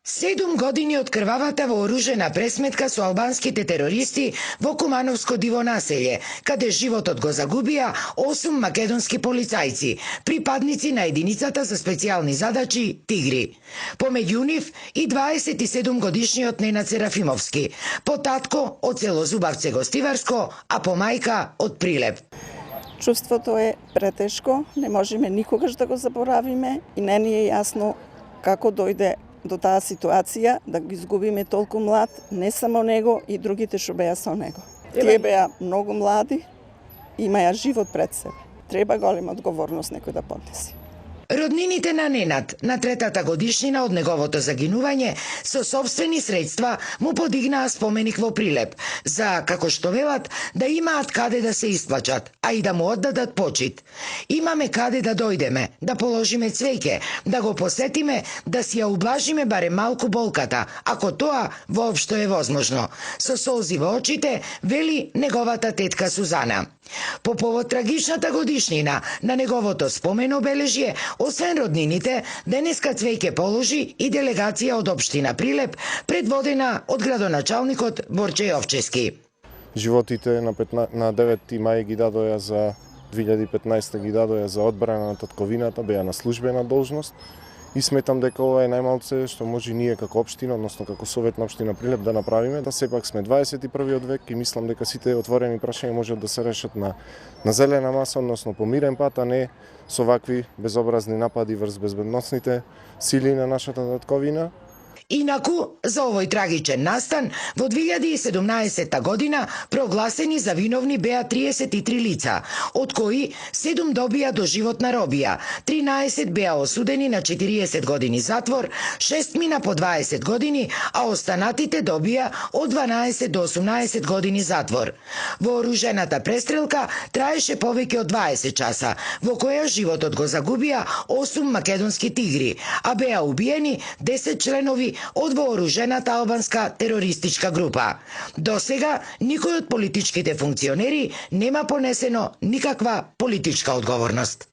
7 години од крвавата вооружена пресметка со албанските терористи во Кумановско диво населје, каде животот го загубија 8 македонски полицајци, припадници на единицата за специјални задачи Тигри. Помеѓу нив и 27 годишниот Ненад Серафимовски, по татко од село Зубавце Гостиварско, а по мајка од Прилеп. Чувството е претешко, не можеме никогаш да го заборавиме и не ни е јасно како дојде до таа ситуација да го изгубиме толку млад, не само него и другите што беа со него. Тие беа многу млади, имаја живот пред себе. Треба голема одговорност некој да поднеси. Роднините на Ненад, на третата годишнина од неговото загинување, со собствени средства му подигнаа споменик во Прилеп, за, како што велат, да имаат каде да се исплачат, а и да му оддадат почит. Имаме каде да дојдеме, да положиме цвеќе, да го посетиме, да си ја ублажиме барем малку болката, ако тоа воопшто е возможно. Со солзи во очите, вели неговата тетка Сузана. По повод трагичната годишнина на неговото спомен обележје, освен роднините, денеска цвеќе положи и делегација од општина Прилеп, предводена од градоначалникот Борче Јовчески. Животите на 9 мај ги дадоја за 2015 ги дадоја за одбрана на татковината, беа на службена должност. И сметам дека ова е најмалце што може ние како општина, односно како Совет на општина Прилеп да направиме, да сепак сме 21 век и мислам дека сите отворени прашања можат да се решат на зелена маса, односно по мирен пат, а не со вакви безобразни напади врз безбедносните сили на нашата татковина. Инаку, за овој трагичен настан, во 2017 година прогласени за виновни беа 33 лица, од кои 7 добија доживотна робија, 13 беа осудени на 40 години затвор, 6 мина по 20 години, а останатите добија од 12 до 18 години затвор. Вооружената престрелка траеше повеќе од 20 часа, во која животот го загубија 8 македонски тигри, а беа убиени 10 членови од вооружената албанска терористичка група. До сега, никој од политичките функционери нема понесено никаква политичка одговорност.